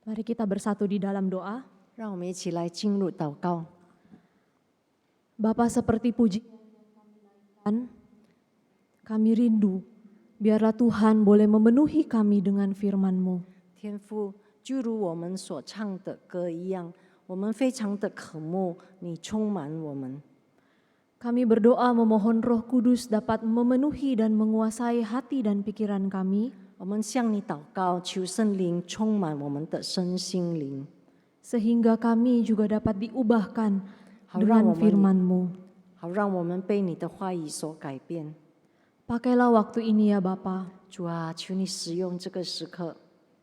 Mari kita bersatu di dalam doa. 让我们一起来进入祷告。 Bapa, seperti pujian, kami rindu, biarlah Tuhan boleh memenuhi kami dengan firman-Mu. 天父，就如我们所唱的歌一样，我们非常的渴慕你充满我们。 Kami berdoa memohon Roh Kudus dapat memenuhi dan menguasai hati dan pikiran kami, 我们向你祷告，求圣灵充满我们的身心灵， sehingga kami juga dapat diubahkan 好让 dengan 我们 firman-Mu. 好让我们被你的话语所改变。 Pakailah waktu ini ya Bapa. 主啊，求你使用这个时刻，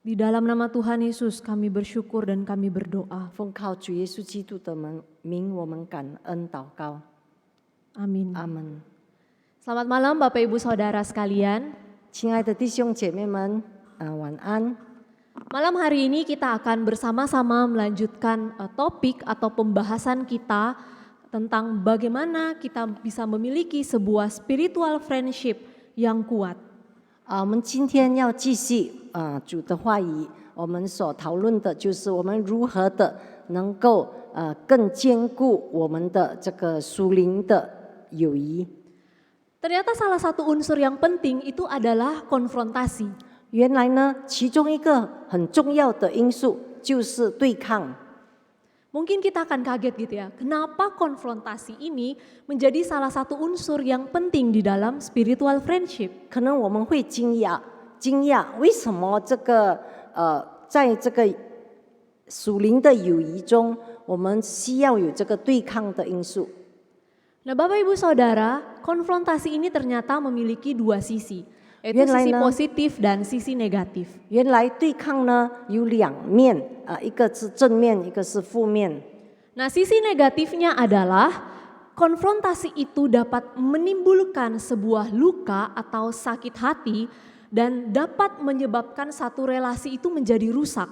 Di dalam nama Tuhan Yesus kami bersyukur dan kami berdoa. 奉靠主耶稣基督的名，我们感恩祷告。 Amin. 阿门。 Selamat malam Bapak Ibu Saudara sekalian. 亲爱的弟兄姐妹们，晚安。 Malam hari ini kita akan bersama-sama melanjutkan topik atau pembahasan kita tentang bagaimana kita bisa memiliki sebuah spiritual friendship yang kuat. 我们今天要继续主的话语，我们所讨论的就是我们如何的能够更坚固我们的这个属灵的友谊。 Ternyata salah satu unsur yang penting itu adalah konfrontasi. 原来呢，其中一个很重要的因素就是对抗。 Mungkin kita akan kaget gitu ya, kenapa konfrontasi ini menjadi salah satu unsur yang penting di dalam spiritual friendship. 可能我们会惊讶为什么这个在这个属灵的友谊中，我们需要有这个对抗的因素。 Nah Bapak Ibu Saudara, konfrontasi ini ternyata memiliki dua sisi, yaitu原来 sisi 呢 positif dan sisi negatif. 原来对抗呢有两面一个是正面，一个是负面。 Nah sisi negatifnya adalah konfrontasi itu dapat menimbulkan sebuah luka atau sakit hati dan dapat menyebabkan satu relasi itu menjadi rusak.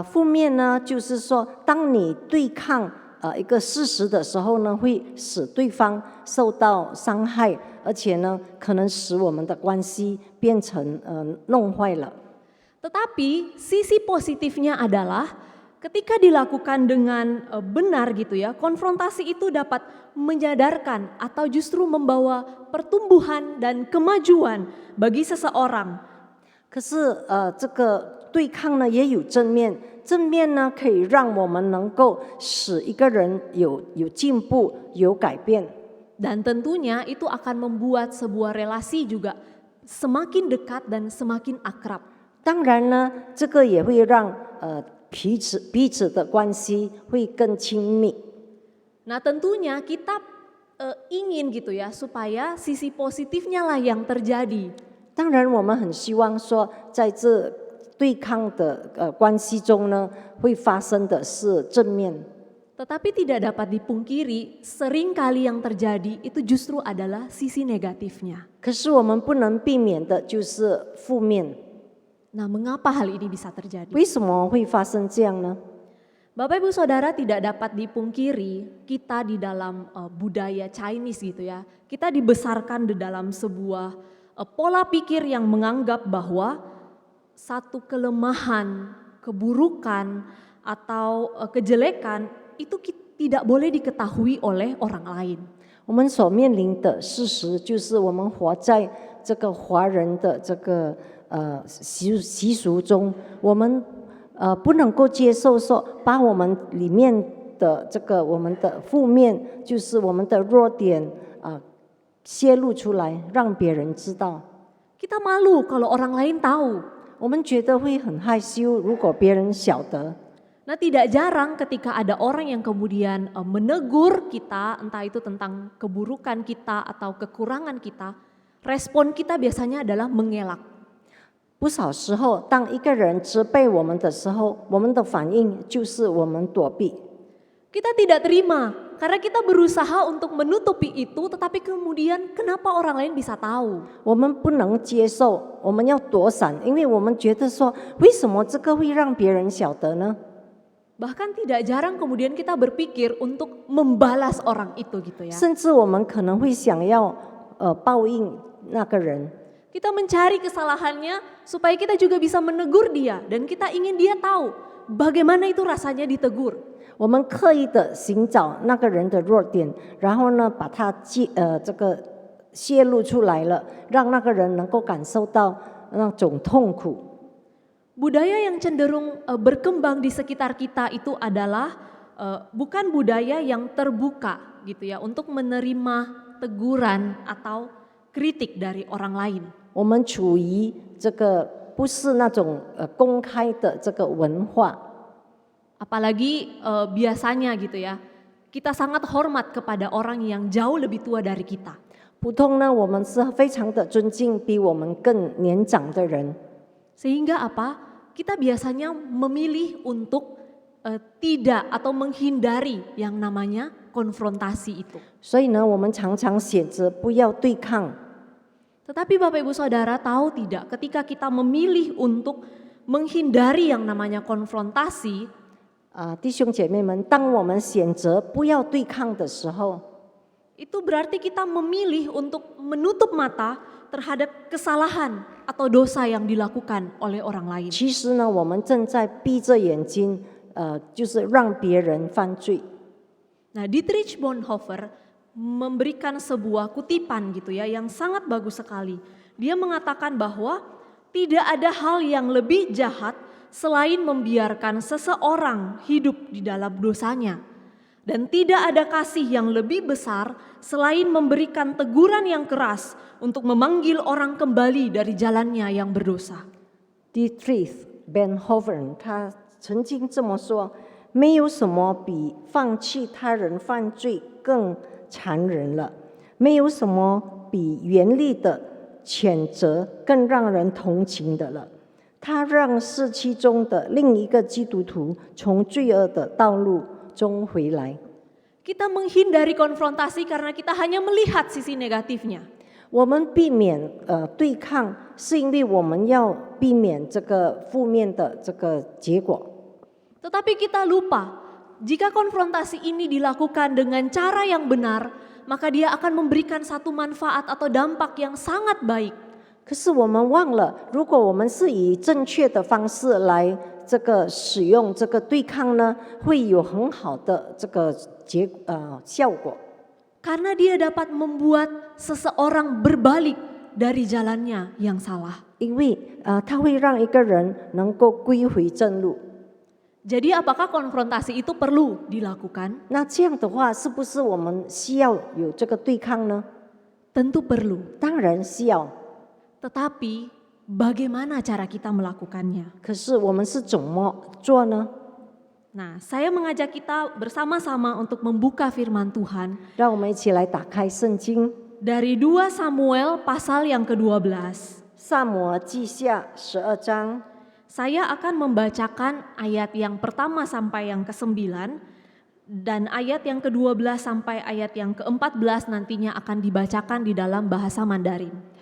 负面呢就是说，当你对抗一个事实的时候呢，会使对方受到伤害，而且呢，可能使我们的关系变成弄坏了。 Tetapi sisi positifnya adalah ketika dilakukan dengan benar gitu ya, konfrontasi itu dapat menyadarkan atau justru membawa pertumbuhan dan kemajuan bagi seseorang. 可是这个对抗呢也有正面，正面呢可以让我们能够使一个人有进步、有改变。 Dan tentunya itu akan membuat sebuah relasi juga semakin dekat dan semakin akrab. 当然呢，这个也会让彼此的关系会更亲密。 Nah tentunya kita ingin gitu ya supaya sisi positifnya lah yang terjadi. 当然，我们很希望说，在这对抗的关系中呢，会发生的是正面。 Tetapi tidak dapat dipungkiri, seringkali yang terjadi itu justru adalah sisi negatifnya. 可是我们不能避免的就是负面。 Nah, mengapa hal ini bisa terjadi? 为什么会发生这样呢？ Bapak Ibu Saudara, tidak dapat dipungkiri kita di dalam budaya Chinese gitu ya. Kita dibesarkan di dalam sebuah pola pikir yang menganggap bahwa satu kelemahan, keburukan atau kejelekan itu tidak boleh diketahui oleh orang lain. 我们所面临的事实就是，我们活在这个华人的这个习俗中，我们不能够接受说，把我们里面的这个我们的负面，就是我们的弱点泄露出来，让别人知道。 Kita malu kalau orang lain tahu. 我们觉得会很害羞，如果别人晓得。 Nah tidak jarang ketika ada orang yang kemudian menegur kita, entah itu tentang keburukan kita atau kekurangan kita, respon kita biasanya adalah mengelak. 不少时候，当一个人责备我们的时候，我们的反应就是我们躲避。 Kita tidak terima karena kita berusaha untuk menutupi itu, tetapi kemudian kenapa orang lain bisa tahu? 我们不能接受，我们要躲闪，因为我们觉得说，为什么这个会让别人晓得呢？ Bahkan tidak jarang kemudian kita berpikir untuk membalas orang itu gitu ya. 甚至我们可能会想要报应那个人。Kita mencari kesalahannya supaya kita juga bisa menegur dia dan kita ingin dia tahu bagaimana itu rasanya ditegur. 我们刻意的寻找那个人的弱点，然后呢，把它这个泄露出来了，让那个人能够感受到那种痛苦。 Budaya yang cenderung berkembang di sekitar kita itu adalah bukan budaya yang terbuka gitu ya untuk menerima teguran atau kritik dari orang lain. 我们处于这个不是那种公开的这个文化， Apalagi biasanya gitu ya, kita sangat hormat kepada orang yang jauh lebih tua dari kita. 普通呢，我们是非常的尊敬比我们更年长的人， Sehingga apa? Kita biasanya memilih untuk tidak atau menghindari yang namanya konfrontasi itu. 所以呢，我们常常选择不要对抗。 Tetapi Bapak Ibu Saudara tahu tidak, ketika kita memilih untuk menghindari yang namanya konfrontasi, 弟兄姐妹们，当我们选择不要对抗的时候， itu berarti kita memilih untuk menutup mata terhadap kesalahan atau dosa yang dilakukan oleh orang lain. 其实呢，我们正在闭着眼睛，就是让别人犯罪。 Nah, Dietrich Bonhoeffer memberikan sebuah kutipan gitu ya yang sangat bagus sekali. Dia mengatakan bahwa tidak ada hal yang lebih jahat selain membiarkan seseorang hidup di dalam dosanya. Dan tidak ada kasih yang lebih besar selain memberikan teguran yang keras untuk memanggil orang kembali dari jalannya yang berdosa. Dietrich Bonhoeffer 他曾经这么说：“没有什么比放弃他人犯罪更残忍了，没有什么比严厉的谴责更让人同情的了。他让世期中的另一个基督徒从罪恶的道路中回来。” Kita menghindari konfrontasi karena kita hanya melihat sisi negatifnya. 我们避免对抗，是因为我们要避免这个负面的这个结果。 Tetapi kita lupa, jika konfrontasi ini dilakukan dengan cara yang benar, maka dia akan memberikan satu manfaat atau dampak yang sangat baik. 可是我们忘了，如果我们是以正确的方式来这个使用这个对抗呢，会有很好的这个效果。 Karena dia dapat membuat seseorang berbalik dari jalannya yang salah. 因为它会让一个人能够归回正路。 Jadi apakah konfrontasi itu perlu dilakukan? 那这样的话，是不是我们需要有这个对抗呢？ Tentu perlu. 当然需要。 Tetapi bagaimana cara kita melakukannya? 可是我们是怎么做呢？ Nah, saya mengajak kita bersama-sama untuk membuka firman Tuhan 让我们一起来打开圣经， dari 2 Samuel pasal yang ke-12. 撒母耳记下12章。 Saya akan membacakan ayat yang pertama sampai yang ke-9 dan ayat yang ke-12 sampai ayat yang ke-14 nantinya akan dibacakan di dalam bahasa Mandarin.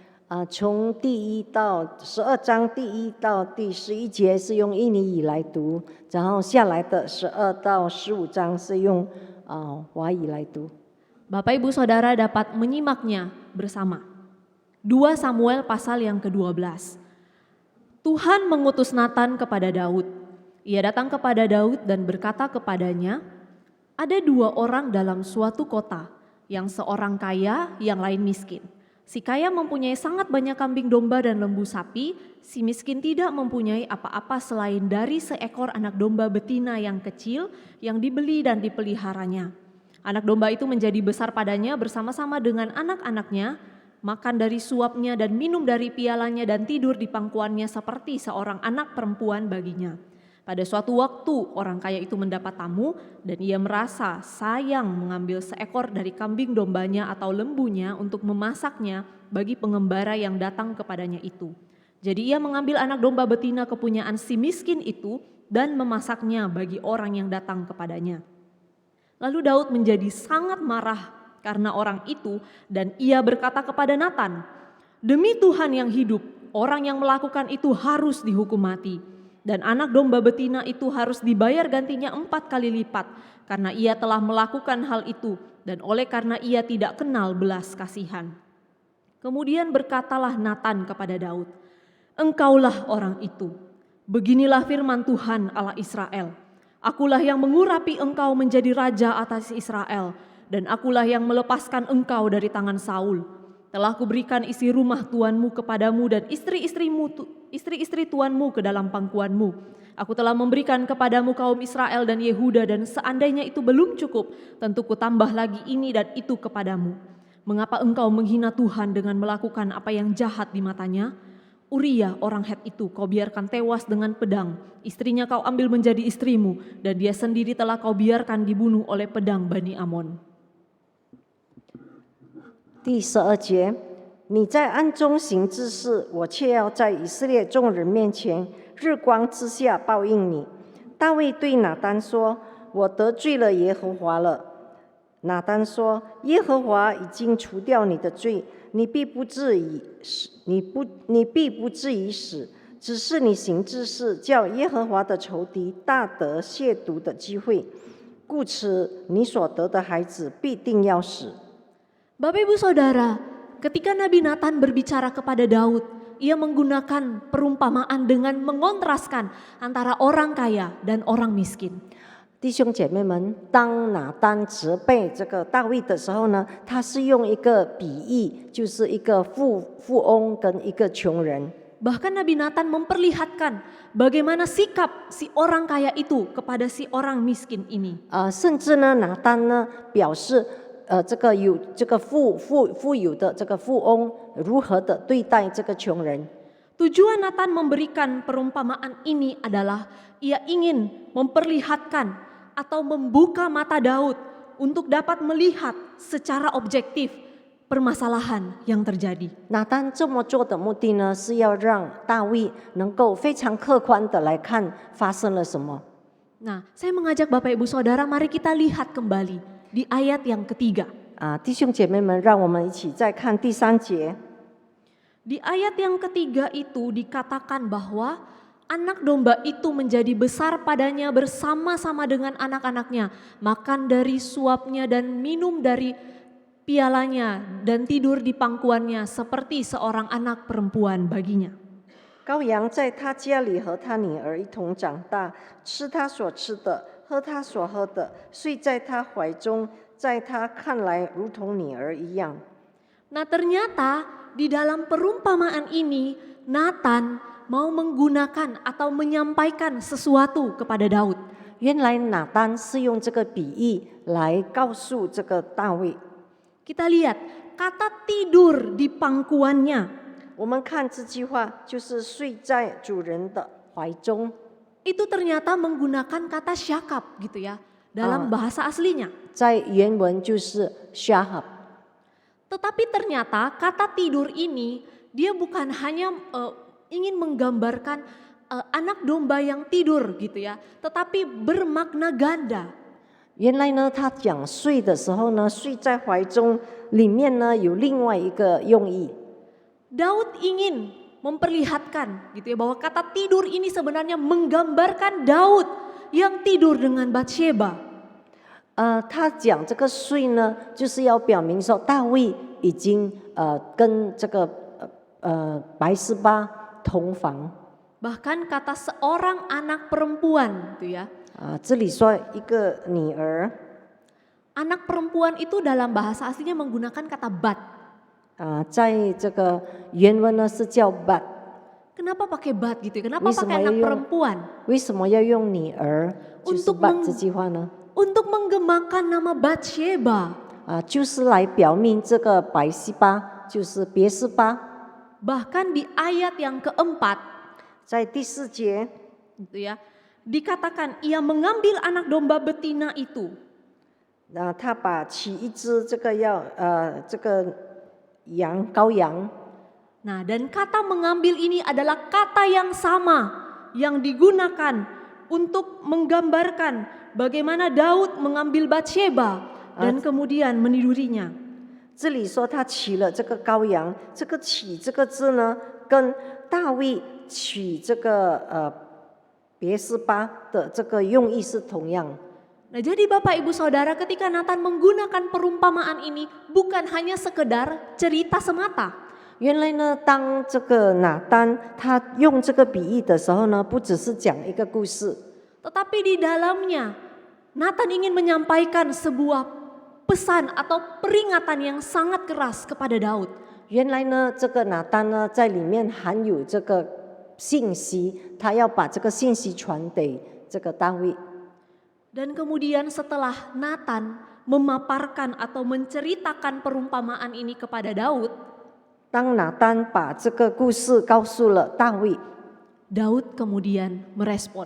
从第1到12章第1到第11节是用印尼语来读，然后下来的12到15章是用华语来读。 Bapak Ibu Saudara dapat menyimaknya bersama. 2 Samuel pasal yang ke-12. Tuhan mengutus Natan kepada Daud. Ia datang kepada Daud dan berkata kepadanya, ada 2 orang dalam suatu kota, yang seorang kaya, yang lain miskin. Si kaya mempunyai sangat banyak kambing domba dan lembu sapi, si miskin tidak mempunyai apa-apa selain dari seekor anak domba betina yang kecil yang dibeli dan dipeliharanya. Anak domba itu menjadi besar padanya bersama-sama dengan anak-anaknya, makan dari suapnya dan minum dari pialanya dan tidur di pangkuannya seperti seorang anak perempuan baginya. Pada suatu waktu orang kaya itu mendapat tamu dan ia merasa sayang mengambil seekor dari kambing dombanya atau lembunya untuk memasaknya bagi pengembara yang datang kepadanya itu. Jadi ia mengambil anak domba betina kepunyaan si miskin itu dan memasaknya bagi orang yang datang kepadanya. Lalu Daud menjadi sangat marah karena orang itu dan ia berkata kepada Natan, "Demi Tuhan yang hidup, orang yang melakukan itu harus dihukum mati. Dan anak domba betina itu harus dibayar gantinya 4 kali lipat karena ia telah melakukan hal itu dan oleh karena ia tidak kenal belas kasihan." Kemudian berkatalah Natan kepada Daud, "Engkaulah orang itu. Beginilah firman Tuhan Allah Israel. Akulah yang mengurapi engkau menjadi raja atas Israel, dan akulah yang melepaskan engkau dari tangan Saul. Telah kuberikan isi rumah tuanmu kepadamu dan istri-istri tuanmu ke dalam pangkuanmu. Aku telah memberikan kepadamu kaum Israel dan Yehuda, dan seandainya itu belum cukup, tentu kutambah lagi ini dan itu kepadamu. Mengapa engkau menghina Tuhan dengan melakukan apa yang jahat di matanya? Uria orang Het itu kau biarkan tewas dengan pedang, istrinya kau ambil menjadi istrimu, dan dia sendiri telah kau biarkan dibunuh oleh pedang Bani Amon." 第12节，你在暗中行之事，我却要在以色列众人面前日光之下报应你。大卫对拿单说：“我得罪了耶和华了。”拿单说：“耶和华已经除掉你的罪，你必不至于死，只是你行之事，叫耶和华的仇敌大得亵渎的机会，故此你所得的孩子必定要死。” Bapak Ibu Saudara, ketika Nabi Natan berbicara kepada Daud, ia menggunakan perumpamaan dengan mengontraskan antara orang kaya dan orang miskin. 弟兄姐妹们，当拿单责备这个大卫的时候呢，他是用一个比喻，就是一个富翁跟一个穷人。 Bahkan Nabi Natan memperlihatkan bagaimana sikap si orang kaya itu kepada si orang miskin ini. 甚至呢，拿单呢表示，这个富有的这个富翁如何的对待这个穷人。 Tujuan Natan memberikan perumpamaan ini adalah ia ingin memperlihatkan atau membuka mata Daud untuk dapat melihat secara objektif permasalahan yang terjadi. 拿单这么做的目的呢，是要让大卫能够非常客观的来看发生了什么。 Nah, saya mengajak Bapak Ibu Saudara, mari kita lihat kembali di ayat yang ketiga. 弟兄姐妹们，让我们一起再看第3节。 Di ayat yang ketiga itu dikatakan bahwa anak domba itu menjadi besar padanya bersama-sama dengan anak-anaknya, makan dari suapnya dan minum dari pialanya dan tidur di pangkuannya seperti seorang anak perempuan baginya. 羔羊在他家里和他女儿一同长大，吃他所吃的，喝他所喝的，睡在他怀中，在他看来如同女儿一样。 Nah, ternyata di dalam perumpamaan ini Natan mau menggunakan atau menyampaikan sesuatu kepada Daud. 原来拿单是用这个比喻来告诉这个大卫。 Kita lihat kata tidur di pangkuannya. 我们看这句话，就是睡在主人的怀中。 Itu ternyata menggunakan kata syakab gitu ya dalam bahasa aslinya. 在原文就是 shahab。 Tetapi ternyata kata tidur ini dia bukan hanya ingin menggambarkan anak domba yang tidur gitu ya, tetapi bermakna ganda. 原来呢，他讲睡的时候呢，睡在怀中，里面呢有另外一个用意。 Daud ingin memperlihatkan gitu ya bahwa kata tidur ini sebenarnya menggambarkan Daud yang tidur dengan Batsheba. 他讲这个睡呢，就是要表明说大卫已经跟这个白示巴同房。 Bahkan kata seorang anak perempuan gitu ya. 这里说一个女儿。 Anak perempuan itu dalam bahasa aslinya menggunakan kata bat. 在这个原文呢是叫 bat。 Kenapa pakai bat gitu ya? Kenapa pakai anak perempuan? 为什么要用女儿？就是 bat 这句话呢？ Untuk menggemakan nama Batsheba. 就是来表明这个白示巴就是别示巴。 Bahkan di ayat yang keempat, 在第4节， gitu ya, dikatakan ia mengambil anak domba betina itu. 他把起一只这个羔羊。 Nah, dan kata mengambil ini adalah kata yang sama yang digunakan untuk menggambarkan bagaimana Daud mengambil Batsheba dan kemudian menidurinya. 这里说他娶了这个羔羊，这个娶这个字呢，跟大卫娶这个别示巴的这个用意是同样。 Nah, jadi Bapak Ibu Saudara, ketika Natan menggunakan perumpamaan ini bukan hanya sekedar cerita semata, 原来呢，当这个拿单他用这个比喻的时候呢，不只是讲一个故事， tetapi di dalamnya Nathan ingin menyampaikan sebuah pesan atau peringatan yang sangat keras kepada Daud. 原来呢，这个拿单呢，在里面含有这个信息，他要把这个信息传给这个大卫。 Dan kemudian setelah Nathan memaparkan atau menceritakan perumpamaan ini kepada Daud, 当拿单把这个故事告诉了大卫， Daud kemudian merespon.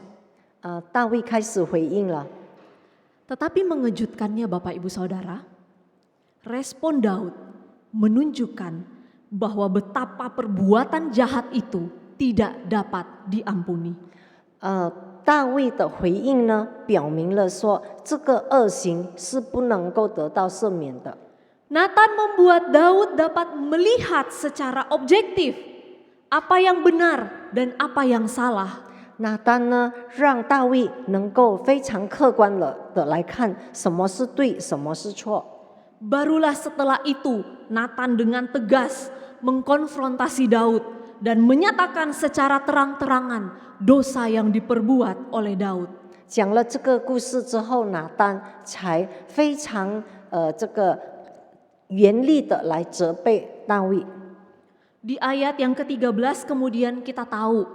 大卫开始回应了。 Tetapi mengejutkannya Bapak Ibu Saudara, respon Daud menunjukkan bahwa betapa perbuatan jahat itu tidak dapat diampuni. 大卫的回应呢，表明了说这个恶行是不能够得到赦免的。 Nathan membuat Daud dapat melihat secara objektif apa yang benar dan apa yang salah. 拿单呢，让大卫能够非常客观的来看什么是对，什么是错。 Barulah setelah itu Nathan dengan tegas mengkonfrontasi Daud dan menyatakan secara terang-terangan dosa yang diperbuat oleh Daud. 讲了这个故事之后，拿单才非常这个严厉的来责备大卫。 Di ayat yang ke-13 kemudian kita tahu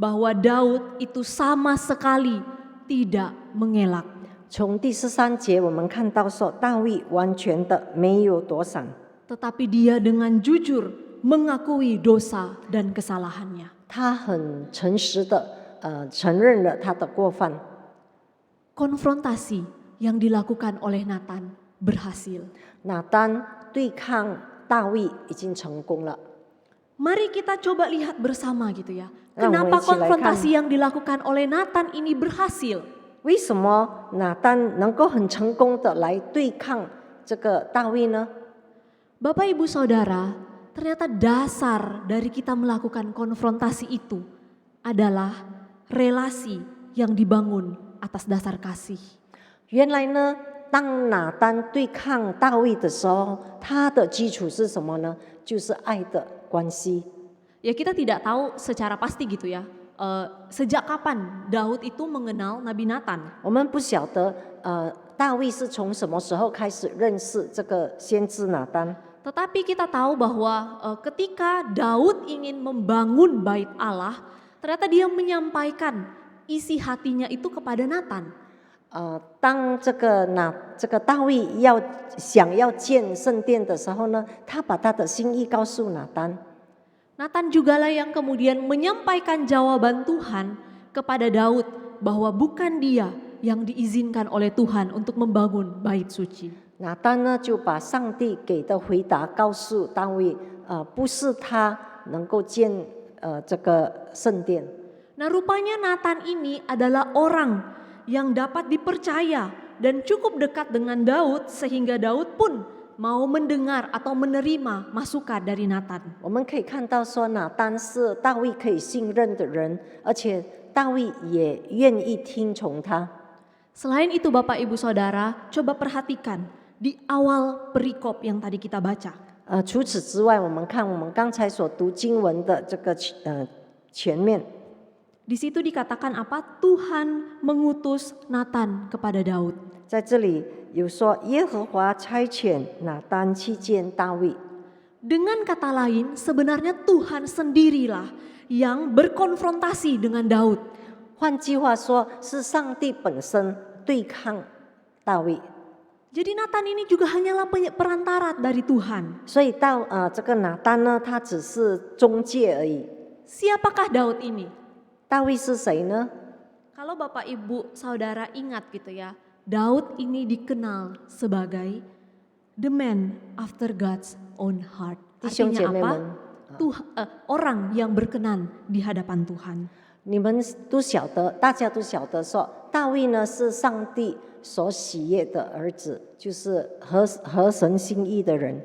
bahwa Daud itu sama sekali tidak mengelak. 从第13节我们看到说，大卫完全的没有躲闪， Tetapi dia dengan jujur mengakui dosa dan kesalahannya. 他很诚实的承认了他的过犯。 Konfrontasi yang dilakukan oleh Nathan berhasil. 拿单对抗大卫已经成功了。 Mari kita coba lihat bersama gitu ya. Nah, Kenapa mulai silakan. konfrontasi yang dilakukan oleh Nathan ini berhasil? 为什么拿单能够很成功的来对抗这个大卫呢？ Bapak Ibu Saudara, ternyata dasar dari kita melakukan konfrontasi itu adalah relasi yang dibangun atas dasar kasih. 原来呢，当拿单对抗大卫的时候，他的基础是什么呢？就是爱的关系。 Ya kita tidak tahu secara pasti gitu ya, sejak kapan Daud itu mengenal Nabi Nathan. 我们不晓得，大卫是从什么时候开始认识这个先知拿单。 Tetapi kita tahu bahwa ketika Daud ingin membangun bait Allah, ternyata dia menyampaikan isi hatinya itu kepada Nathan. 当这个大卫想要建圣殿的时候呢，他把他的心意告诉拿单。 Nathan jugalah yang kemudian menyampaikan jawaban Tuhan kepada Daud bahwa bukan dia yang diizinkan oleh Tuhan untuk membangun bait suci. 拿单呢就把上帝给的回答告诉大卫，不是他能够建这个圣殿。 Nah rupanya Nathan ini adalah orang yang dapat dipercaya dan cukup dekat dengan Daud sehingga Daud pun mau mendengar atau menerima masukan dari Nathan. 我们可以看到说，拿单是大卫可以信任的人，而且大卫也愿意听从他。 Selain itu Bapak Ibu Saudara, coba perhatikan di awal perikop yang tadi kita baca. 除此之外，我们看我们刚才所读经文的这个前面， Di situ dikatakan apa? Tuhan mengutus Nathan kepada Daud. 在这里有说耶和华差遣拿单去见大卫。 Dengan kata lain, sebenarnya Tuhan sendirilah yang berkonfrontasi dengan Daud. 换句话说，是上帝本身对抗大卫。 Jadi Nathan ini juga hanyalah perantara dari Tuhan. 所以这个拿单呢，他只是中介而已。 Siapakah Daud ini? 大卫是谁呢？ Kalau Bapak Ibu Saudara ingat gitu ya, Daud ini dikenal sebagai the man after God's own heart. 弟兄姐 Artinya 妹 apa? 们， Orang yang berkenan di hadapan Tuhan. 你们都晓得，大家都晓得说，大卫呢是上帝所喜悦的儿子，就是合神心意的人。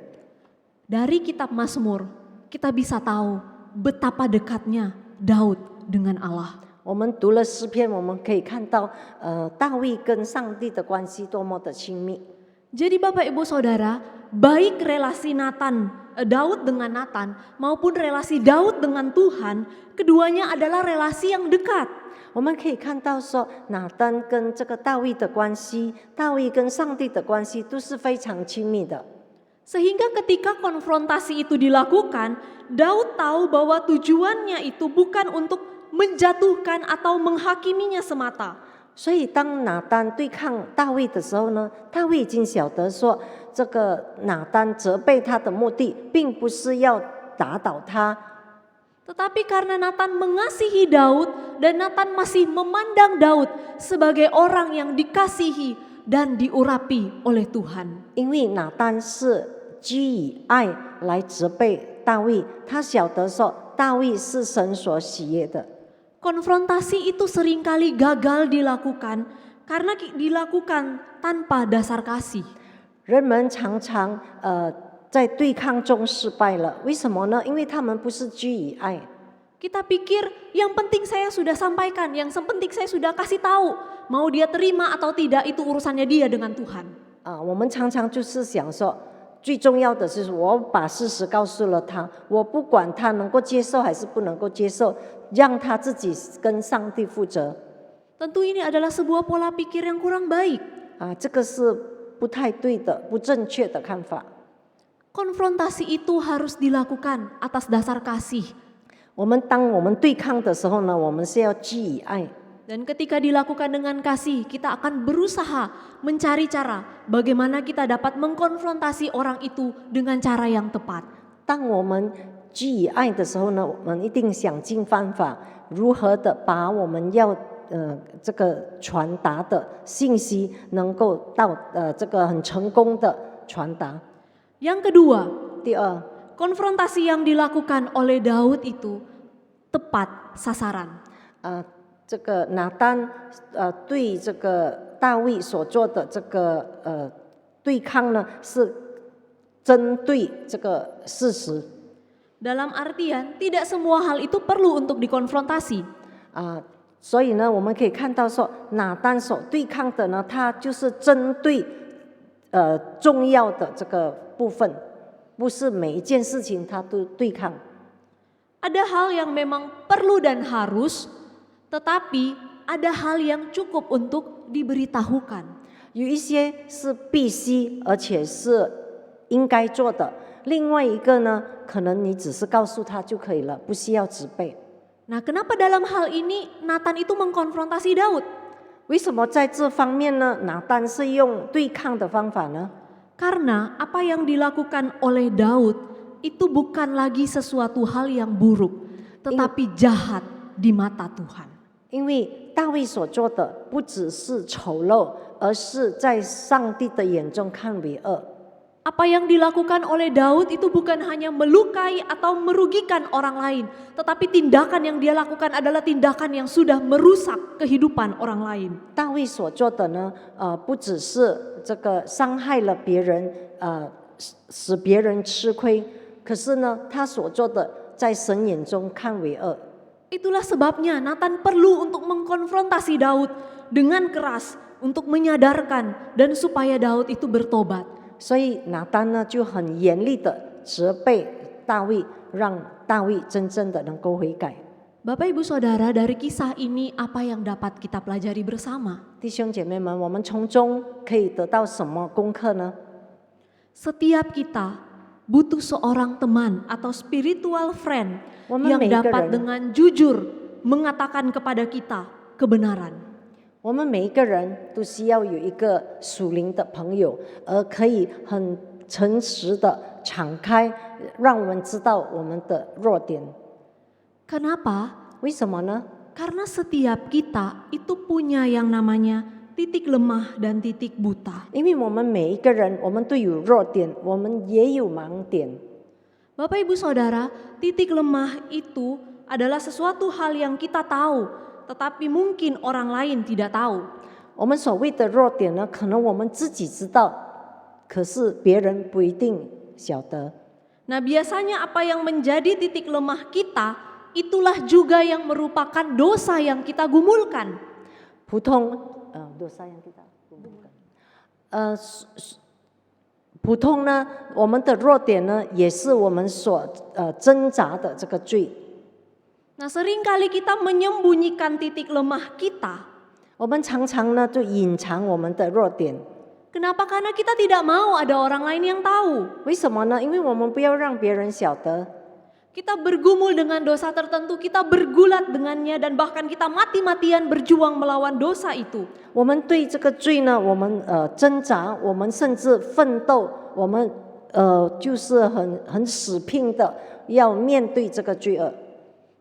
Dari kitab Mazmur, kita bisa tahu betapa dekatnya Daud dengan Allah. 我们读了诗篇，我们可以看到，大卫跟上帝的关系多么的亲密。 Jadi Bapak Ibu Saudara, baik relasi Nathan Daud dengan Nathan maupun relasi Daud dengan Tuhan, keduanya adalah relasi yang dekat. 我们可以看到说，拿单跟这个大卫的关系，大卫跟上帝的关系都是非常亲密的。 Sehingga ketika konfrontasi itu dilakukan, Daud tahu bahwa tujuannya itu bukan untuk menjatuhkan atau menghakiminya semata. 所以当拿单对抗大卫的时候呢，大卫已经晓得说，这个拿单责备他的目的，并不是要打倒他， Tetapi karena Nathan mengasihi Daud dan Nathan masih memandang Daud sebagai orang yang dikasihi dan diurapi oleh Tuhan. 因为拿单是基以爱来责备大卫，他晓得说大卫是神所喜悦的。 Konfrontasi itu seringkali gagal dilakukan karena dilakukan tanpa dasar kasih. 人们常常在对抗中失败了，为什么呢？因为他们不是基以爱。 Kita pikir yang penting saya sudah sampaikan, yang penting saya sudah kasih tahu. Mau dia terima atau tidak itu urusannya dia dengan Tuhan. 我们常常就是想说，最重要的是我把事实告诉了他，我不管他能够接受还是不能够接受，让他自己跟上帝负责。 Tentu ini adalah sebuah pola pikir yang kurang baik. 这个是不太对的、不正确的看法。 Konfrontasi itu harus dilakukan atas dasar kasih. 当我们对抗的时候呢，我们是要基以爱。 Dan ketika dilakukan dengan kasih, kita akan berusaha mencari cara bagaimana kita dapat mengkonfrontasi orang itu dengan cara yang tepat. 当我们基以爱的时候呢，我们一定想尽方法，如何的把我们要这个传达的信息能够到这个很成功的传达。 Yang kedua, 第二， konfrontasi yang dilakukan oleh Daud itu tepat sasaran. 这个拿单对这个大卫所做的这个对抗呢，是针对这个事实。 Dalam artian tidak semua hal itu perlu untuk dikonfrontasi. 所以呢，我们可以看到说，拿单所对抗的呢，他就是针对重要的这个部分，不是每一件事情他都对抗。 Ada hal yang memang perlu dan harus, tetapi ada hal yang cukup untuk diberitahukan. 有一些是必须，而且是应该做的；另外一个呢，可能你只是告诉他就可以了，不需要责备。 Nah, kenapa dalam hal ini Nathan itu mengkonfrontasi Daud? 为什么在这方面呢？拿单是用对抗的方法呢？ Karena apa yang dilakukan oleh Daud itu bukan lagi sesuatu hal yang buruk, tetapi jahat di mata Tuhan. 因为大卫所做的不只是丑陋，而是在上帝的眼中看为恶。 Apa yang dilakukan oleh Daud itu bukan hanya melukai atau merugikan orang lain, tetapi tindakan yang dia lakukan adalah tindakan yang sudah merusak kehidupan orang lain. 大卫所做的呢，不只是这个伤害了别人，使别人吃亏，可是呢，他所做的在神眼中看为恶。 Itulah sebabnya Nathan perlu untuk mengkonfrontasi Daud dengan keras untuk menyadarkan dan supaya Daud itu bertobat. 所以拿单呢就很严厉的责备大卫，让大卫真正的能够悔改。 Bapak Ibu Saudara, dari kisah ini apa yang dapat kita pelajari bersama? 弟兄姐妹们，我们从中可以得到什么功课呢？ Setiap kita butuh seorang teman atau spiritual friend yang dapat dengan jujur mengatakan kepada kita kebenaran. 我们每一个人都需要有一个属灵的朋友，而可以很诚实的敞开，让我们知道我们的弱点。 Kenapa? 为什么呢？ Karena setiap kita itu punya yang namanya titik lemah dan titik buta. 因为我们每一个人，我们都有弱点，我们也有盲点。 Bapak Ibu Saudara, titik lemah itu adalah sesuatu hal yang kita tahu, tetapi mungkin orang lain tidak tahu. 我们所谓的弱点呢，可能我们自己知道，可是别人不一定晓得。 Nah, biasanya apa yang menjadi titik lemah kita, itulah juga yang merupakan dosa yang kita gumulkan. 普通dosa yang kita gumulkan，普通呢，我们的弱点呢，也是我们所挣扎的这个罪。 Nah, seringkali kita menyembunyikan titik lemah kita. 我们常常呢就隐藏我们的弱点， Kenapa? Karena kita tidak mau ada orang lain yang tahu. 为什么呢？因为我们不要让别人晓得。 Kita bergumul dengan dosa tertentu, kita bergulat dengannya dan bahkan kita mati-matian berjuang melawan dosa itu. 我们对这个罪呢，我们挣扎，我们甚至奋斗，我们就是很死拼的要面对这个罪恶。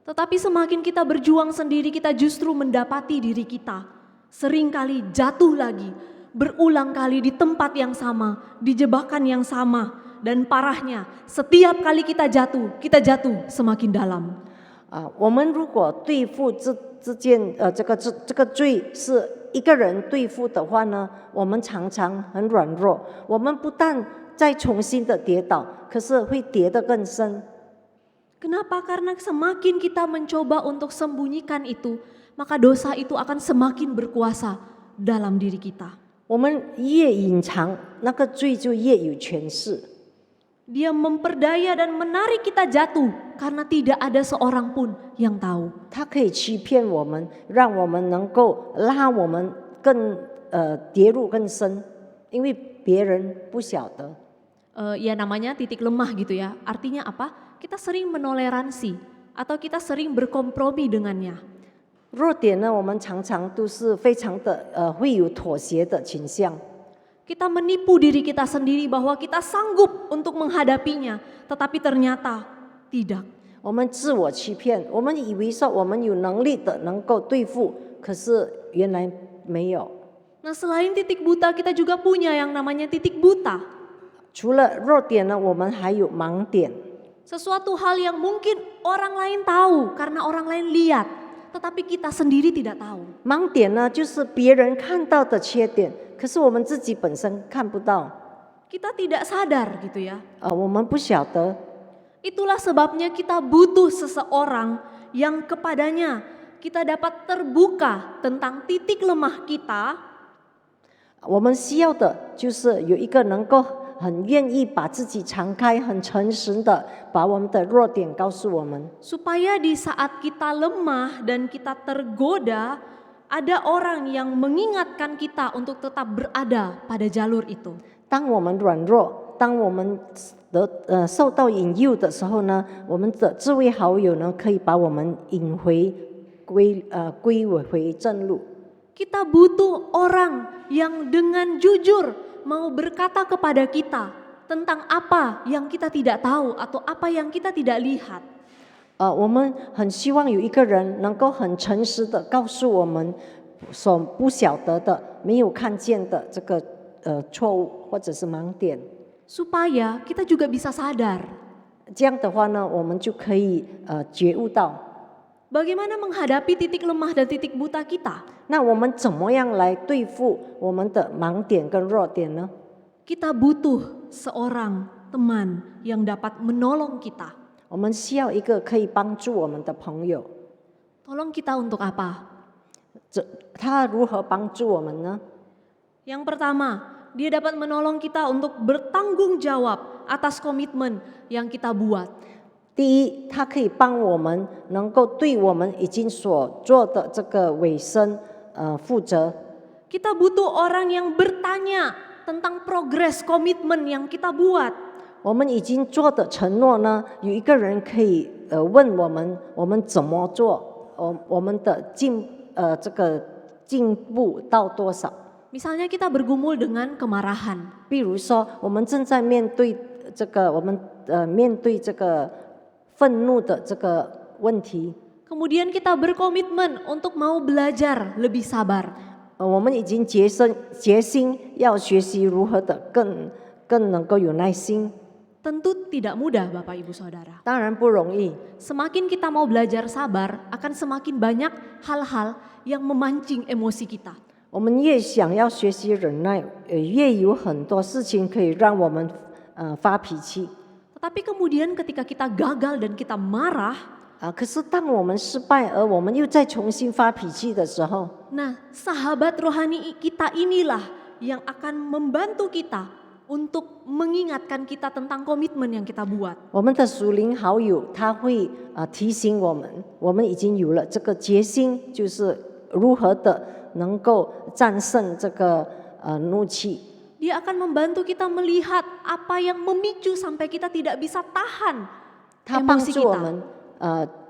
Tetapi semakin kita berjuang sendiri, kita justru mendapati diri kita seringkali jatuh lagi, berulang kali di tempat yang sama, di jebakan yang sama. Dan parahnya, setiap kali kita jatuh semakin dalam. 我们如果对付这个罪是一个人对付的话呢，我们常常很软弱，我们不但再重新的跌倒，可是会跌得更深。 Kenapa? Karena semakin kita mencoba untuk sembunyikan itu, maka dosa itu akan semakin berkuasa dalam diri kita. 我们越隐藏，那个罪就越有权势。 Dia memperdaya dan menarik kita jatuh karena tidak ada seorang pun yang tahu. 他可以欺骗我们，让我们能够拉我们更跌入更深，因为别人不晓得。 Ya namanya titik lemah gitu ya. Artinya apa? Kita sering menoleransi atau kita sering berkompromi dengannya. 弱点呢，我们常常都是非常的会有妥协的倾向。 Kita menipu diri kita sendiri bahwa kita sanggup untuk menghadapinya, tetapi ternyata tidak. 我们自我欺骗，我们以为说我们有能力的能够对付，可是原来没有。 Nah, selain titik buta, kita juga punya yang namanya titik buta. 除了弱点呢，我们还有盲点。 Sesuatu hal yang mungkin orang lain tahu karena orang lain lihat, tetapi kita sendiri tidak tahu. 盲点呢，就是别人看到的缺点，可是我们自己本身看不到。 Kita tidak sadar gitu ya. 我们不晓得。 Itulah sebabnya kita butuh seseorang yang kepadanya kita dapat terbuka tentang titik lemah kita. 我们需要的就是有一个能够很愿意把自己敞开、很诚实的把我们的弱点告诉我们。 Supaya di saat kita lemah dan kita tergoda, ada orang yang mengingatkan kita untuk tetap berada pada jalur itu. 当我们软弱，当我们受到引诱的时候呢，我们的这位好友呢，可以把我们引回归回正路。 Kita butuh orang yang dengan jujur mau berkata kepada kita tentang apa yang kita tidak tahu atau apa yang kita tidak lihat. 我们很希望有一个人能够很诚实的告诉我们所不晓得的、没有看见的这个错误或者是盲点。 Supaya kita juga bisa sadar. 这样的话呢，我们就可以觉悟到。 Bagaimana menghadapi titik lemah dan titik buta kita? 那我们怎么样来对付我们的盲点跟弱点呢？ Kita butuh seorang teman yang dapat menolong kita. 我们需要一个可以帮助我们的朋友。 Tolong kita untuk apa? 他如何帮助我们呢？ Yang pertama, dia dapat menolong kita untuk bertanggung jawab atas komitmen yang kita buat. 第一，他可以帮我们能够对我们已经所做的这个尾声负责。 Kita butuh orang yang bertanya tentang progres komitmen yang kita buat. 我们已经做的承诺呢，有一个人可以问我们怎么做，我们的这个进步到多少？ Misalnya kita bergumul dengan kemarahan. 比如说，我们正在面对这个面对这个愤怒的这个问题。 Kemudian kita berkomitmen untuk mau belajar lebih sabar. 我们已经决心要学习如何的更能够有耐心。 Tentu tidak mudah Bapak Ibu Saudara. 当然不容易。 Semakin kita mau belajar sabar, akan semakin banyak hal-hal yang memancing emosi kita. 我们越想要学习忍耐，越有很多事情可以让我们发脾气。 Tetapi kemudian ketika kita gagal dan kita marah, 可是当我们失败，而我们又再重新发脾气的时候， nah sahabat rohani kita inilah yang akan membantu kita untuk mengingatkan kita tentang komitmen yang kita buat. 我们的属灵好友他会提醒我们，我们已经有了这个决心，就是如何的能够战胜这个怒气。 Dia akan membantu kita melihat apa yang memicu sampai kita tidak bisa tahan 他帮 emosi 助我 kita. 们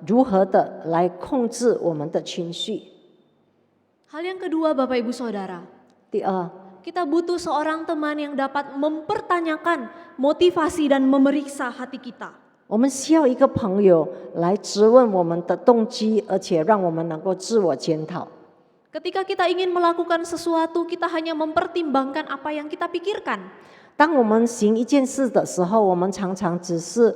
如何的来控制我们的情绪。 Hal yang kedua Bapak Ibu Saudara, 第二， kita butuh seorang teman yang dapat mempertanyakan motivasi dan memeriksa hati kita. 我们需要一个朋友来质问我们的动机，而且让我们能够自我检讨。 Ketika kita ingin melakukan sesuatu, kita hanya mempertimbangkan apa yang kita pikirkan. 当我们行一件事的时候，我们常常只是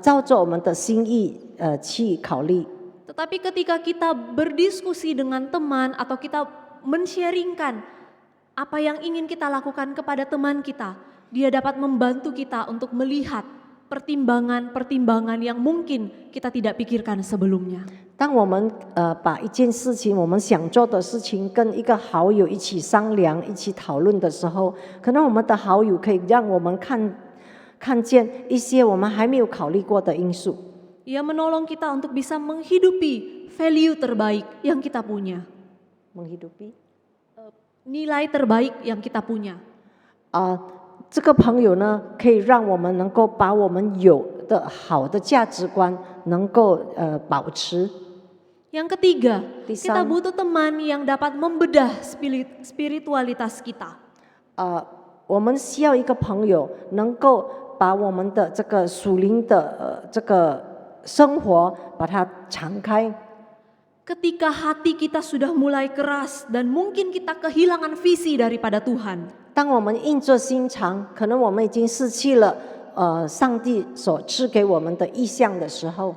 照着我们的心意去考虑。 Tetapi ketika kita berdiskusi dengan teman atau kita men-sharingkan apa yang ingin kita lakukan kepada teman kita, dia dapat membantu kita untuk melihat pertimbangan-pertimbangan yang mungkin kita tidak pikirkan sebelumnya. 当我们把一件事情，我们想做的事情，跟一个好友一起商量、一起讨论的时候，可能我们的好友可以让我们看见一些我们还没有考虑过的因素。 Ia menolong kita untuk bisa menghidupi value terbaik yang kita punya, menghidupi nilai terbaik yang kita punya. 这个朋友呢，可以让我们能够把我们有的好的价值观能够保持。 Yang ketiga, Lisan. kita butuh teman yang dapat membedah spiritualitas kita. 我们需要一个朋友，能够把我们的这个属灵的这个生活，把它敞开。 Ketika hati kita sudah mulai keras dan mungkin kita kehilangan visi daripada Tuhan, 当我们硬着心肠，可能我们已经失去了上帝所赐给我们的意向的时候，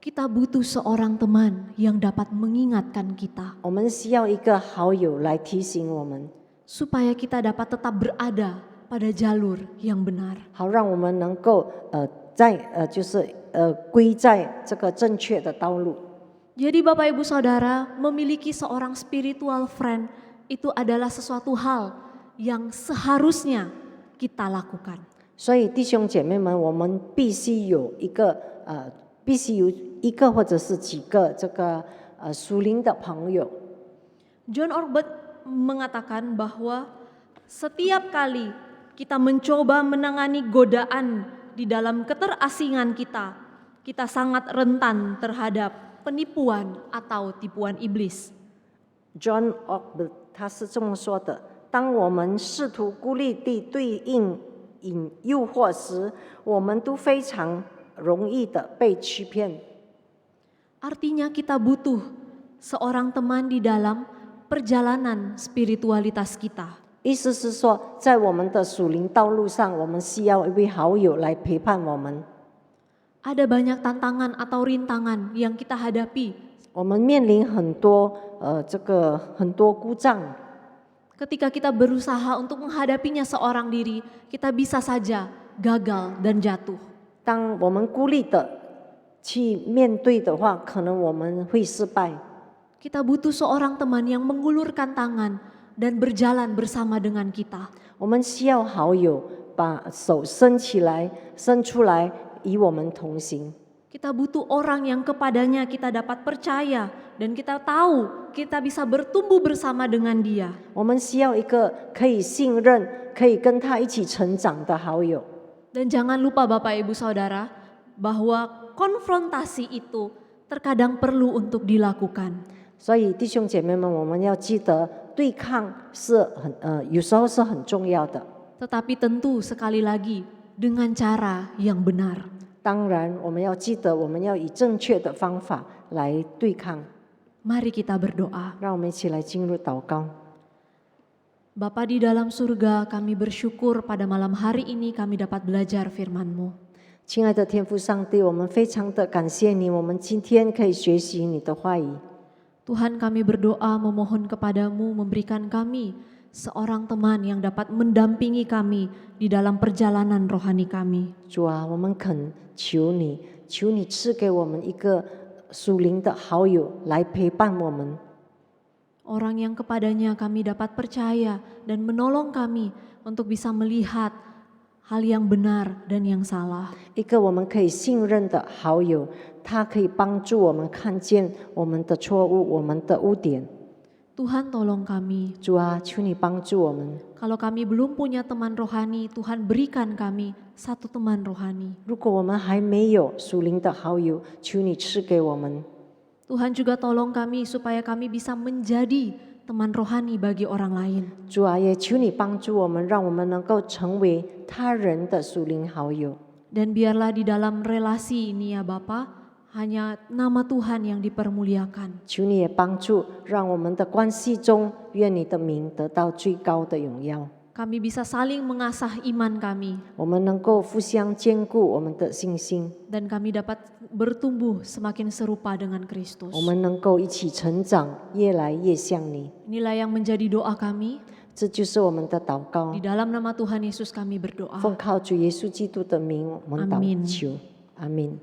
kita butuh seorang teman yang dapat mengingatkan kita 我们需要一个好友来提醒我们， supaya kita dapat tetap berada pada jalur yang benar. 好让我们能够就是归在这个正确的道路。 Jadi Bapak Ibu Saudara, memiliki seorang spiritual friend itu adalah sesuatu hal yang seharusnya kita lakukan. 所以弟兄姐妹们，我们必须有一个或者是几个这个属灵的朋友。 John Ortberg mengatakan bahwa setiap kali kita mencoba menangani godaan di dalam keterasingan kita, kita sangat rentan terhadap penipuan atau tipuan iblis. John Ortberg 他是这么说的：当我们试图孤立地对应诱惑时，我们都非常容易的被欺骗。 Artinya kita butuh seorang teman di dalam perjalanan spiritualitas kita. 意思是说，在我们的属灵道路上，我们需要一位好友来陪伴我们。 Ada banyak tantangan atau rintangan yang kita hadapi 我们面临很多很多故障。 ketika kita berusaha untuk menghadapinya seorang diri, kita bisa saja gagal dan jatuh. 当我们孤立的去面对的话，可能我们会失败。 Kita butuh seorang teman yang mengulurkan tangan dan berjalan bersama dengan kita. 我们需要好友把手伸出来，与我们同行。 Kita butuh orang yang kepadanya kita dapat percaya dan kita tahu kita bisa bertumbuh bersama dengan dia. 我们需要一个可以信任、可以跟他一起成长的好友。 Dan jangan lupa Bapak Ibu Saudara bahwa konfrontasi itu terkadang perlu untuk dilakukan. 所以弟兄姐妹们，我们要记得，对抗是有时候是很重要的。 Tetapi tentu sekali lagi dengan cara yang benar. 当然，我们要记得，我们要以正确的方法来对抗。 Mari kita berdoa. 让我们一起来进入祷告。 Bapa di dalam surga, kami bersyukur pada malam hari ini kami dapat belajar firman-Mu. 亲爱的天父上帝，我们非常的感谢你，我们今天可以学习你的话语。 Tuhan, kami berdoa memohon kepadamu memberikan kami seorang teman yang dapat mendampingi kami di dalam perjalanan rohani kami. 主啊，我们恳求你，求你赐给我们一个属灵的好友来陪伴我们。 Orang yang kepadanya kami dapat percaya dan menolong kami untuk bisa melihat hal yang benar dan yang salah. 一个我们可以信任的好友，他可以帮助我们看见我们的错误、我们的污点。 Tuhan tolong kami, 主啊，求你帮助我们。 kalau kami belum punya teman rohani, Tuhan berikan kami satu teman rohani. 如果我们还没有属灵的好友，求你赐给我们。 Tuhan juga tolong kami supaya kami bisa menjadi teman rohani bagi orang lain. 主啊，也求你帮助我们，让我们能够成为他人的属灵好友。 Dan biarlah di dalam relasi ini ya Bapa, hanya nama Tuhan yang dipermuliakan. 求你也帮助，让我们的关系中，愿你的名得到最高的荣耀。 Kami bisa saling mengasah iman kami 我们能够互相兼顾我们的信心， dan kami dapat bertumbuh semakin serupa dengan Kristus. 我们能够一起成长，越来越像你。 Inilah yang menjadi doa kami. 这就是我们的祷告 Di，dalam nama Tuhan Yesus kami berdoa. 奉靠主耶稣基督的名，我们祷 Amin 求，阿门。